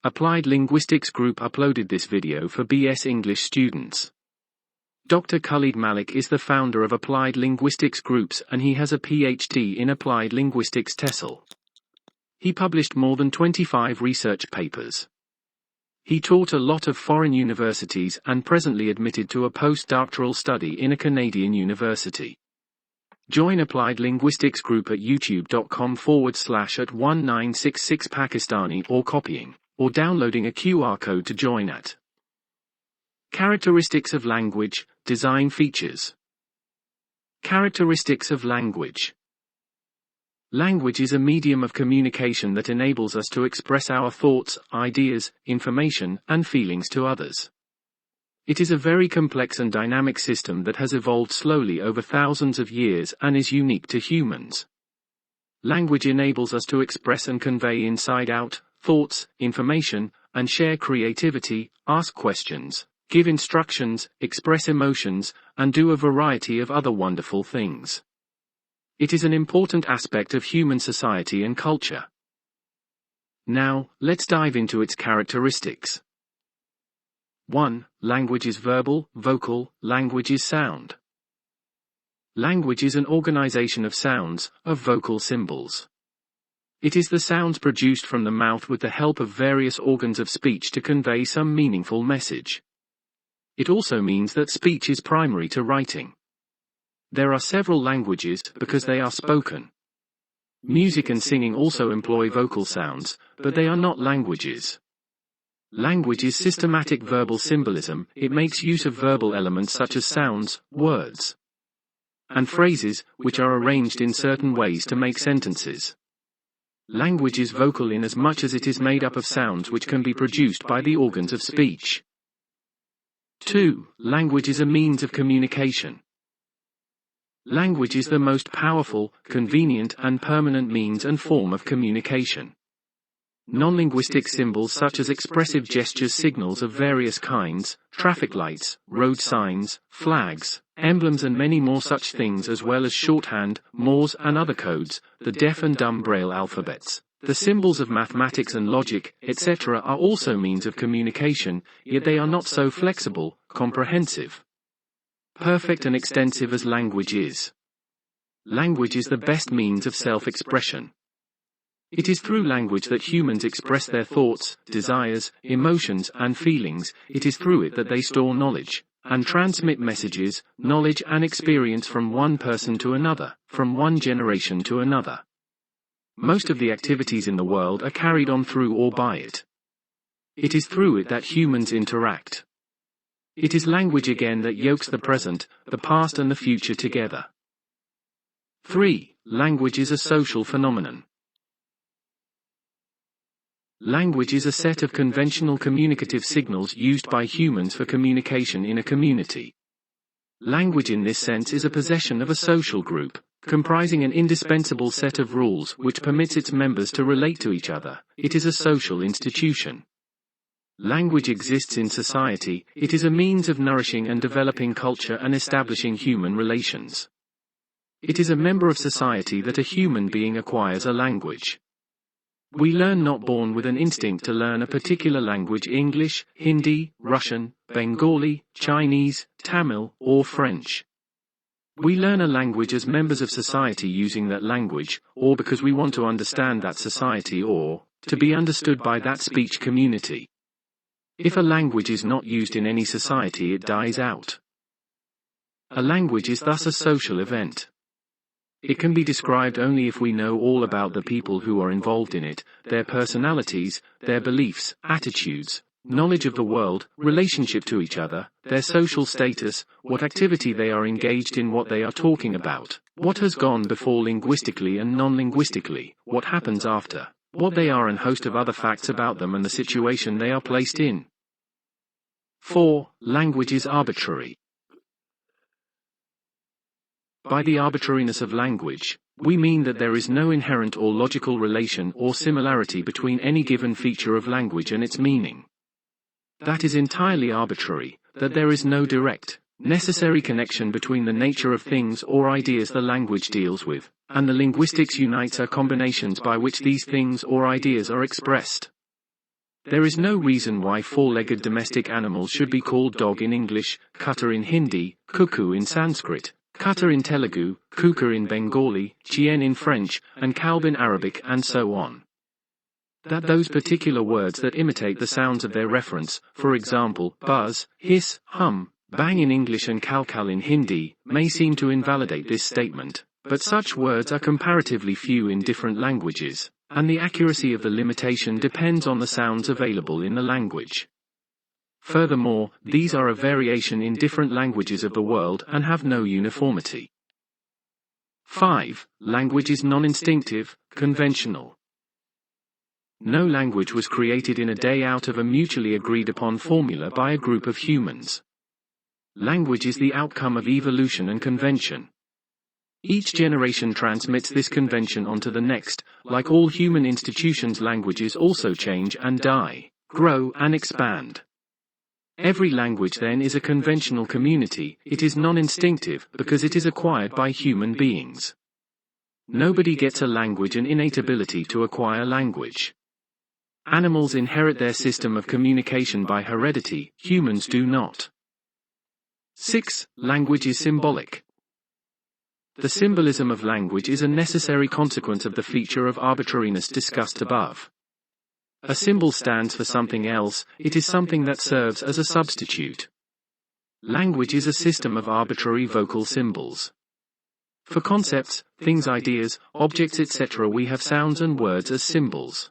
Applied Linguistics Group uploaded this video for BS English students. Dr. KHALID MALIK is the founder of Applied Linguistics Groups and he has a PhD in Applied Linguistics TESOL. He published more than 25 research papers. He taught a lot of foreign universities and presently admitted to a postdoctoral study in a Canadian university. Join Applied Linguistics Group at youtube.com/@1966 Pakistani or copying, or downloading a QR code to join at. Characteristics of language, design features. Characteristics of language. Language is a medium of communication that enables us to express our thoughts, ideas, information, and feelings to others. It is a very complex and dynamic system that has evolved slowly over thousands of years and is unique to humans. Language enables us to express and convey inside-out thoughts, information, and share creativity, ask questions, give instructions, express emotions, and do a variety of other wonderful things. It is an important aspect of human society and culture. Now, let's dive into its characteristics. 1. Language is verbal, vocal, language is sound. Language is an organization of sounds, of vocal symbols. It is the sounds produced from the mouth with the help of various organs of speech to convey some meaningful message. It also means that speech is primary to writing. There are several languages because they are spoken. Music and singing also employ vocal sounds, but they are not languages. Language is systematic verbal symbolism. It makes use of verbal elements such as sounds, words, and phrases, which are arranged in certain ways to make sentences. Language is vocal in as much as it is made up of sounds which can be produced by the organs of speech. 2. Language is a means of communication. Language is the most powerful, convenient, and permanent means and form of communication. Non-linguistic symbols such as expressive gestures, signals of various kinds, traffic lights, road signs, flags, emblems and many more such things, as well as shorthand, Morse and other codes, the deaf and dumb Braille alphabets, the symbols of mathematics and logic, etc. are also means of communication, yet they are not so flexible, comprehensive, perfect and extensive as language is. Language is the best means of self-expression. It is through language that humans express their thoughts, desires, emotions, and feelings. It is through it that they store knowledge, and transmit messages, knowledge and experience from one person to another, from one generation to another. Most of the activities in the world are carried on through or by it. It is through it that humans interact. It is language again that yokes the present, the past and the future together. 3. Language is a social phenomenon. Language is a set of conventional communicative signals used by humans for communication in a community. Language in this sense is a possession of a social group, comprising an indispensable set of rules which permits its members to relate to each other. It is a social institution. Language exists in society. It is a means of nourishing and developing culture and establishing human relations. It is a member of society that a human being acquires a language. We learn not born with an instinct to learn a particular language: English, Hindi, Russian, Bengali, Chinese, Tamil, or French. We learn a language as members of society using that language, or because we want to understand that society or to be understood by that speech community. If a language is not used in any society, it dies out. A language is thus a social event. It can be described only if we know all about the people who are involved in it, their personalities, their beliefs, attitudes, knowledge of the world, relationship to each other, their social status, what activity they are engaged in, what they are talking about, what has gone before linguistically and non-linguistically, what happens after, what they are, and host of other facts about them and the situation they are placed in. 4. Language is arbitrary. By the arbitrariness of language, we mean that there is no inherent or logical relation or similarity between any given feature of language and its meaning. That is entirely arbitrary, that there is no direct, necessary connection between the nature of things or ideas the language deals with, and the linguistics unites are combinations by which these things or ideas are expressed. There is no reason why four-legged domestic animals should be called dog in English, kutta in Hindi, cuckoo in Sanskrit, kutta in Telugu, kuka in Bengali, chien in French, and kalb in Arabic, and so on. That those particular words that imitate the sounds of their reference, for example, buzz, hiss, hum, bang in English and kalkal in Hindi, may seem to invalidate this statement, but such words are comparatively few in different languages, and the accuracy of the limitation depends on the sounds available in the language. Furthermore, these are a variation in different languages of the world and have no uniformity. 5. Language is non-instinctive, conventional. No language was created in a day out of a mutually agreed upon formula by a group of humans. Language is the outcome of evolution and convention. Each generation transmits this convention onto the next. Like all human institutions, languages also change and die, grow and expand. Every language then is a conventional community. It is non-instinctive because it is acquired by human beings. Nobody gets a language an innate ability to acquire language. Animals inherit their system of communication by heredity, humans do not. 6. Language is symbolic. The symbolism of language is a necessary consequence of the feature of arbitrariness discussed above. A symbol stands for something else, it is something that serves as a substitute. Language is a system of arbitrary vocal symbols. For concepts, things, ideas, objects, etc., we have sounds and words as symbols.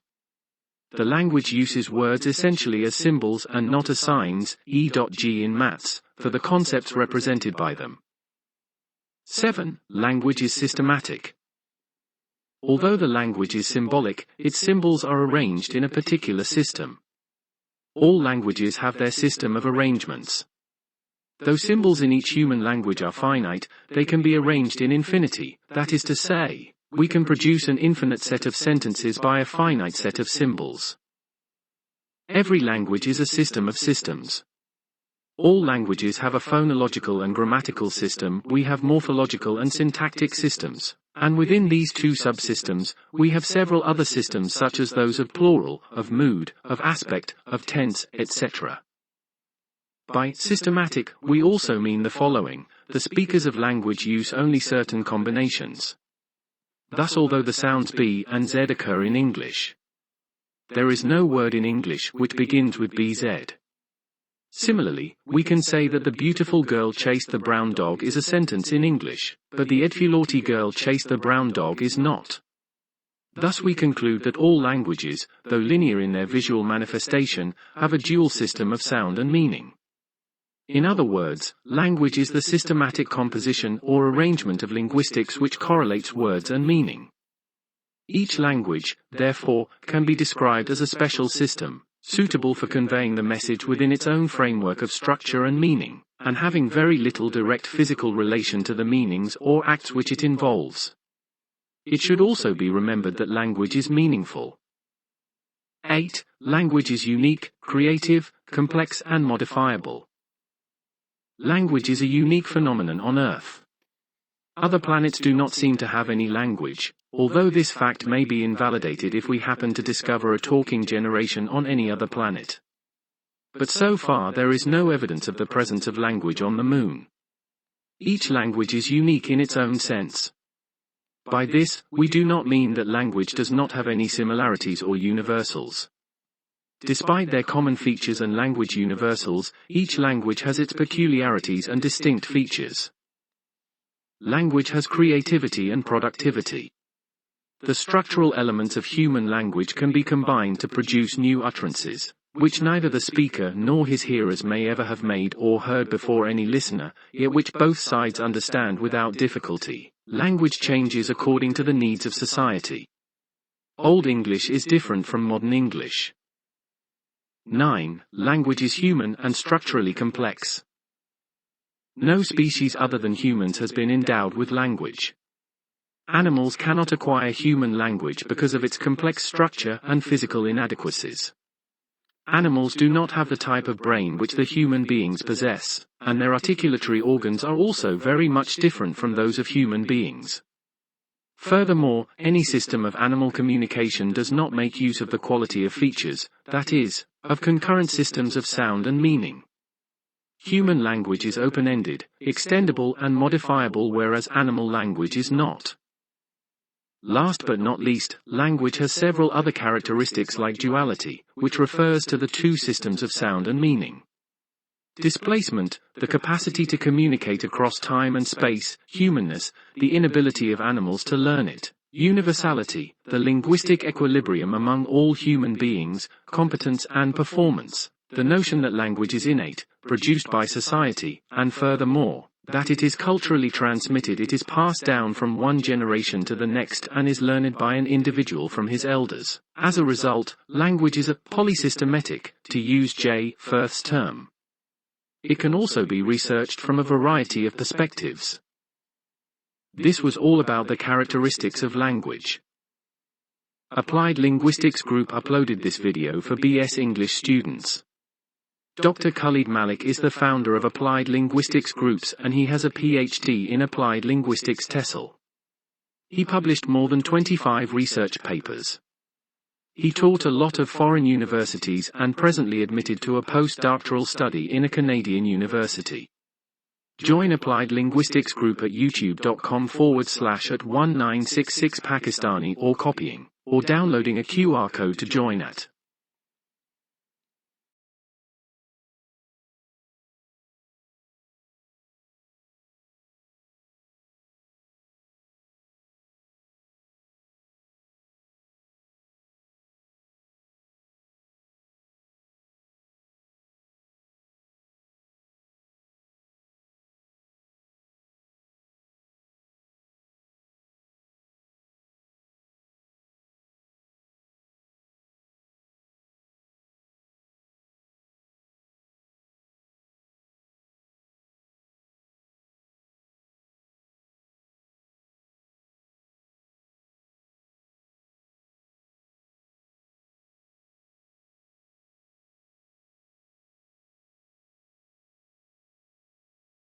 The language uses words essentially as symbols and not as signs, e.g. in maths, for the concepts represented by them. 7. Language is systematic. Although the language is symbolic, its symbols are arranged in a particular system. All languages have their system of arrangements. Though symbols in each human language are finite, they can be arranged in infinity, that is to say, we can produce an infinite set of sentences by a finite set of symbols. Every language is a system of systems. All languages have a phonological and grammatical system, we have morphological and syntactic systems, and within these two subsystems, we have several other systems such as those of plural, of mood, of aspect, of tense, etc. By systematic, we also mean the following: the speakers of language use only certain combinations. Thus, although the sounds B and Z occur in English, there is no word in English which begins with BZ. Similarly, we can say that the beautiful girl chased the brown dog is a sentence in English, but the edfulaughty girl chased the brown dog is not. Thus we conclude that all languages, though linear in their visual manifestation, have a dual system of sound and meaning. In other words, language is the systematic composition or arrangement of linguistics which correlates words and meaning. Each language, therefore, can be described as a special system, suitable for conveying the message within its own framework of structure and meaning, and having very little direct physical relation to the meanings or acts which it involves. It should also be remembered that language is meaningful. 8. Language is unique, creative, complex and modifiable. Language is a unique phenomenon on Earth. Other planets do not seem to have any language, although this fact may be invalidated if we happen to discover a talking generation on any other planet. But so far there is no evidence of the presence of language on the Moon. Each language is unique in its own sense. By this, we do not mean that language does not have any similarities or universals. Despite their common features and language universals, each language has its peculiarities and distinct features. Language has creativity and productivity. The structural elements of human language can be combined to produce new utterances, which neither the speaker nor his hearers may ever have made or heard before any listener, yet which both sides understand without difficulty. Language changes according to the needs of society. Old English is different from modern English. 9. Language is human and structurally complex. No species other than humans has been endowed with language. Animals cannot acquire human language because of its complex structure and physical inadequacies. Animals do not have the type of brain which the human beings possess, and their articulatory organs are also very much different from those of human beings. Furthermore, any system of animal communication does not make use of the quality of features, that is, of concurrent systems of sound and meaning. Human language is open-ended, extendable and modifiable, whereas animal language is not. Last but not least, language has several other characteristics like duality, which refers to the two systems of sound and meaning. Displacement, the capacity to communicate across time and space; humanness, the inability of animals to learn it; universality, the linguistic equilibrium among all human beings; competence and performance, the notion that language is innate, produced by society, and furthermore, that it is culturally transmitted, it is passed down from one generation to the next and is learned by an individual from his elders. As a result, language is a polysystematic, to use J. Firth's term. It can also be researched from a variety of perspectives. This was all about the characteristics of language. Applied Linguistics Group uploaded this video for BS English students. Dr. KHALID MALIK is the founder of Applied Linguistics Groups and he has a PhD in Applied Linguistics TESOL. He published more than 25 research papers. He taught a lot of foreign universities and presently admitted to a postdoctoral study in a Canadian university. Join Applied Linguistics Group at youtube.com/@1966 Pakistani or copying, or downloading a QR code to join at